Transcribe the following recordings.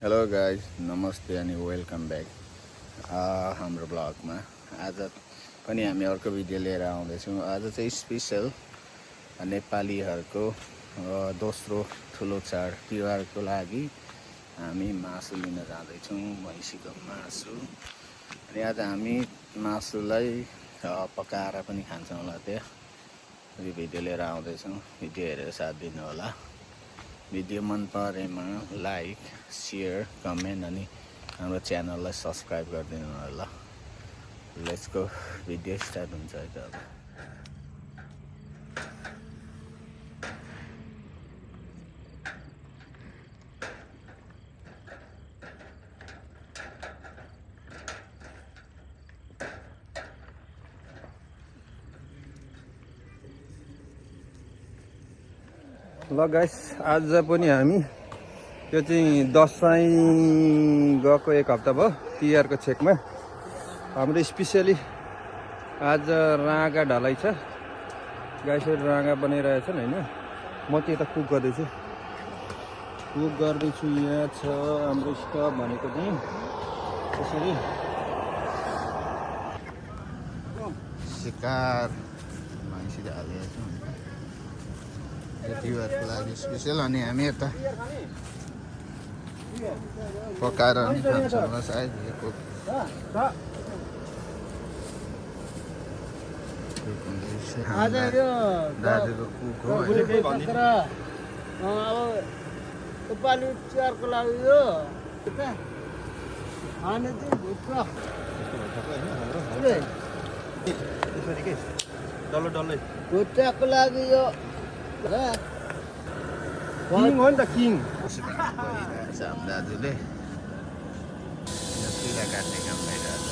Hello guys नमस्ते अनि welcome back हाम्रो ब्लगमा आज पनि हामी अर्को भिडियो लिएर आउँदैछौँ। आज चाहिँ स्पेसल नेपालीहरूको दोस्रो ठुलो चाड तिहारको लागि हामी मासु लिन जाँदैछौँ, भैँसीको मासु। अनि आज हामी मासुलाई पकाएर पनि खान्छौँ होला। त्यो भिडियो लिएर आउँदैछौँ, भिडियो हेरेर साथ दिनु होला। भिडियो मन परेमा लाइक शेयर कमेन्ट अनि हाम्रो च्यानललाई सब्सक्राइब गरिदिनु होला। लेट्स गो, भिडियो स्टार्ट हुन्छ है त। ल गाइस, आज पनि हामी यो चाहिँ दसैँ गएको एक हप्ता भयो तिहारको छेकमा हाम्रो स्पेसियली आज राँगा ढलाइ छ। गाइसहरू राँगा बनाइरहेछन् होइन। म चाहिँ यता कुक गर्दैछु। यहाँ छ हाम्रो स्टभ भनेको चाहिँ त्यसरी शिकार भैँसी हालिएको छु तिहारको लागि स्पेसल। अनि हामी यता पकाएर नि खान्छौँ होला सायद। दाजुको कुक हो। नेपाली तिहारको लागि यो भुट्टाको लागि यो किङ हो नि त, किङ। भइरहेछ हाम्रो दाजुले तिला काट्ने काम भइरहेछ।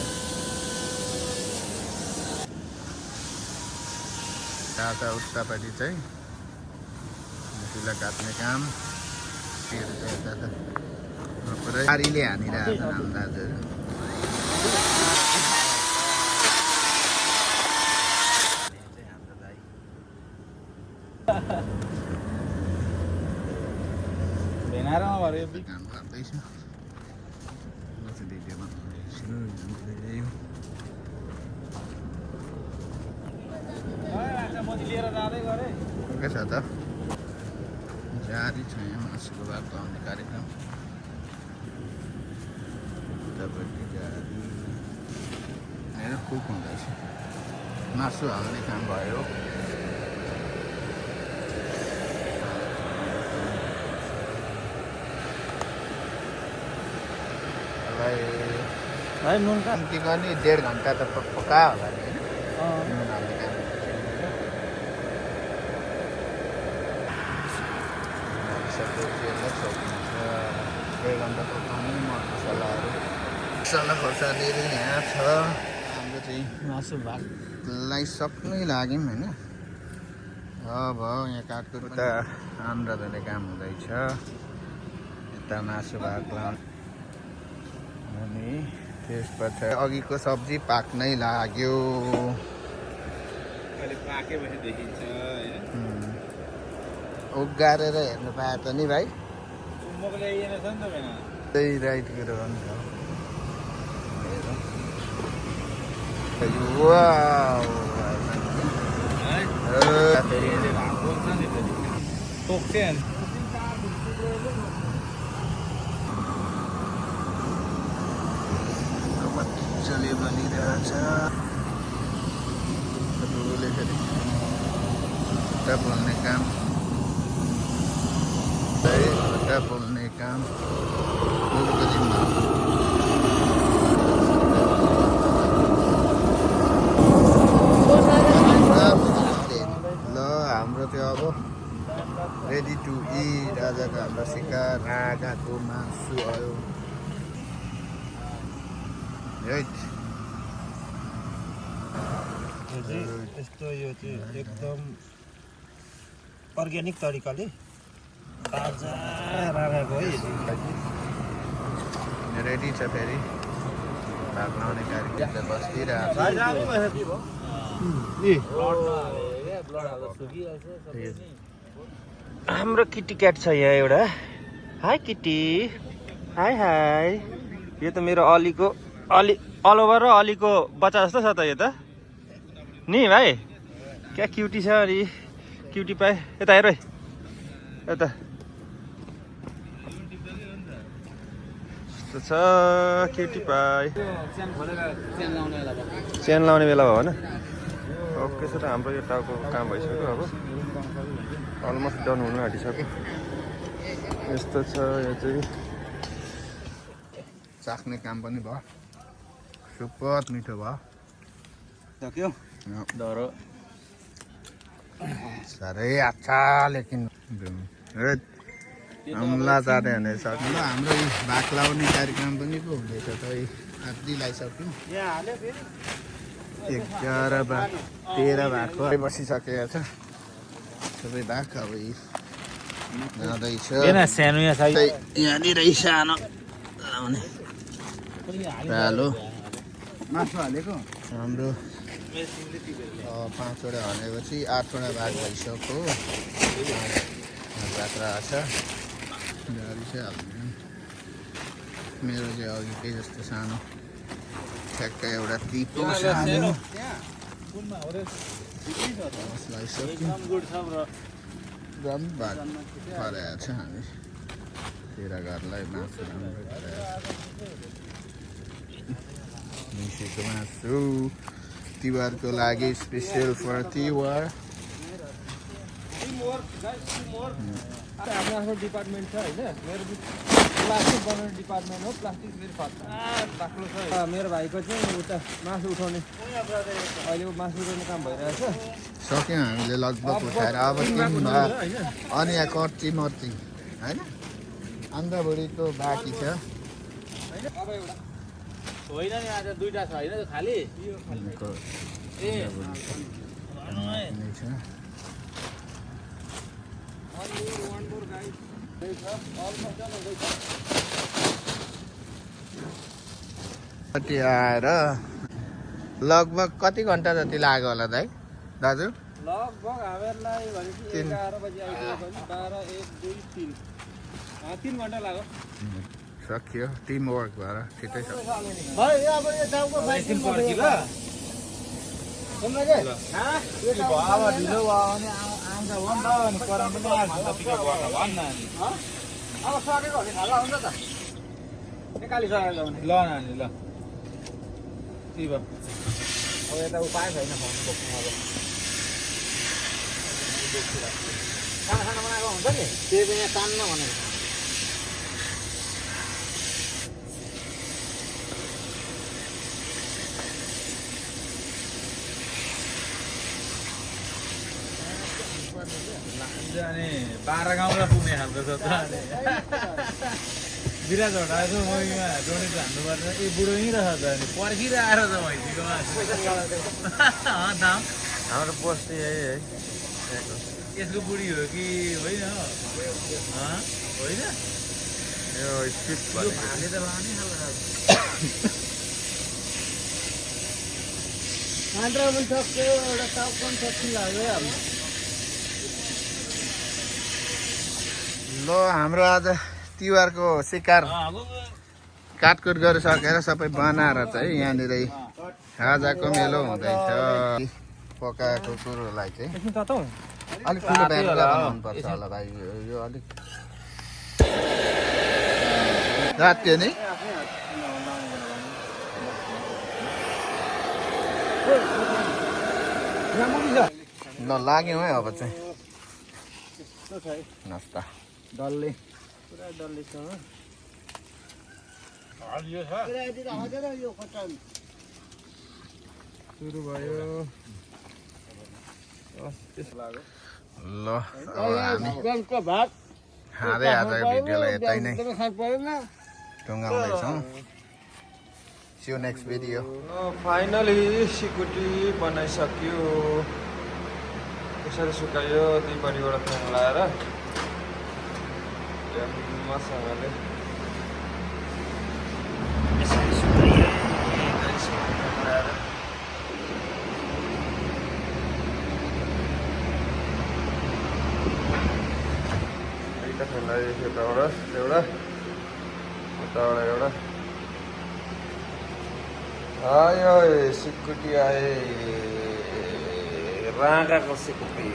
दादा उतापट्टि चाहिँ तिला काट्ने काम पुरै गाडीले हानिरहेछ हाम्रो दाजुहरू। काम गर्दैछु, भिडियो बनाउँदैछु। के छ त जारी छ यहाँ मासुको भात पाउने कार्यक्रम। उतापट्टि जारी हेर कुक हुँदैछ, मासु हाल्ने काम भयो। है नुन का कम्ती गर्ने 1.5 घन्टा त पकायो होला नि होइन। नुन हाल्ने काम सकिन्छ। 1.5 घन्टा पकाउने मसला खोर्सानीहरू यहाँ छ। हाम्रो चाहिँ मासु भातलाई सक्नै लाग्यौँ होइन। अब यहाँ काटको उता आन्द्रा धुने काम हुँदैछ, यता मासु भात लाउने अनि त्यसपछि अघिको सब्जी पाक्नै लाग्यो। उगारेर हेर्नु पाए त नि भाइ। त्यही राइट कुरो हो नि त। मजाले बनिरहेछ। खुट्टा पोल्ने काम, खुट्टा पोल्ने काम ल हाम्रो त्यो अब रेडी टु इट। आजको हाम्रो शिकार राँगाको मासु आयो। यस्तो यो चाहिँ एकदम अर्ग्यानिक तरिकाले ताजा राँगाको है। रेडी छ फेरि भात लाउने कार्यक्रम बसिरहेको हाम्रो किटी क्याट छ यहाँ एउटा। हाई किटी। हाई हाई यो त मेरो अलीको अल ओभर र अलीको बच्चा जस्तो छ त यो त नि भाइ क्या क्युटी छ अलि क्युटी पाए यता हेर है यता यस्तो छ क्युटी पाए चेन लाउने बेला भयो होइन ओके छ त हाम्रो यो टाउको काम भइसक्यो अब अलमोस्ट डन हुनु आँटिसक्यो यस्तो छ यो चाहिँ चाख्ने काम पनि भयो सुपर मिठो भयो सक्यो डरो साह्रै अच्छा लेकिन अम्ला चाटे भने सक्नु हाम्रो यो भाग लाउने कार्यक्रम पनि पो हुँदैछ त आधी लगाइसक्यौँ 11 भाग 13 भागको बसिसकेको छ सबै भाग अब जाँदैछ यहाँनिर सानो लाउने रालो मासु हालेको हाम्रो 5 वटा हालेपछि 8 वटा भाग भइसक्यो भाग रहेछ गाडी चाहिँ हाल्नु मेरो चाहिँ अघिकै जस्तो सानो ठ्याक्कै एउटा टिपो सानो दम भाग फराएको छ हामी तेरा घरलाई मासु राम्रो फराएको मिसेको मासु तिहारको लागि स्पेसल फर तिहार आफ्नो आफ्नो डिपार्टमेन्ट छ होइन मेरो प्लास्टिक बनाउने डिपार्टमेन्ट हो प्लास्टिक मेरो बाक्लो छ मेरो भाइको चाहिँ उता मासु उठाउने अहिले मासु उठाउने काम भइरहेछ सक्यौँ हामीले लगभग उठाएर अब अनि यहाँ कर्ची मर्ची होइन अन्त बुढीको बाँकी छ होइन नि आज दुईटा छ होइन खाली कति आएर लगभग कति घन्टा जति लाग्यो होला दाइ दाजु लगभग हामीहरूलाई भनेपछि 11 बजी आइपुग्यो भने 12 1 2 3 3 घन्टा लाग्यो सक्यो टिम वर्क भएर छिटै सक्यो भाइ अब यो टाउको बाइकिङ गर्छु ल सुन्नु के यो टाउको अब ढिलो भयो भने आउँदा हो नि त अनि परम पनि आउँछ त पिकअप गर्न भन्न नि अब सकेको भने थाहा हुन्छ त निकाली सकेको भने ल नानी ल के भयो अब यता उपाय छैन फोन बोक्नु अब खाना खाना बनाएको हुन्छ नि त्यो पनि यहाँ तान्न भनेको अनि 12 गाउँमा पुग्ने खालको छ त बिराज हटाएको ममा डोनेट हान्नुपर्छ ए बुढो यहीँ रहेछ त अनि पर्खिरहेर त भैँसीको दाम हाम्रो बस्ती यही है यसको बुढी हो कि होइन होइन यो स्पिड भाले त लाने खालको आन्द्रा पनि सक्यो एउटा टाउको पनि सक्नु लाग्यो अब ल हाम्रो आज तिहारको शिकार काटकुट गरिसकेर सबै बनाएर चाहिँ यहाँनिर खाजाको मेलो हुँदैछ पकाएको कुरोलाई चाहिँ अलिक ठुलो ब्याङ्कलाई बनाउनुपर्छ होला भाइ यो अलिक रात्यो नि ल लाग्यौँ है अब चाहिँ नास्ता डल्ले पुरा डल्ले छ यो खट्टा सुरु भयो लाग्यो ल अब हामी गलको भात खाँदै आजको भिडियोलाई यतै नै खानु परेन टुङ्गाउँदैछौँ See you next video. Finally सिकुटी बनाइसक्यो यसरी सुकायो दुईपट्टिबाट फ्यान लाएर मसँगले यसरी सुकायो एउटा फ्यान लगायो यताबाट एउटा एउटा आयो सिकुटी आए राँगाको सिकुटी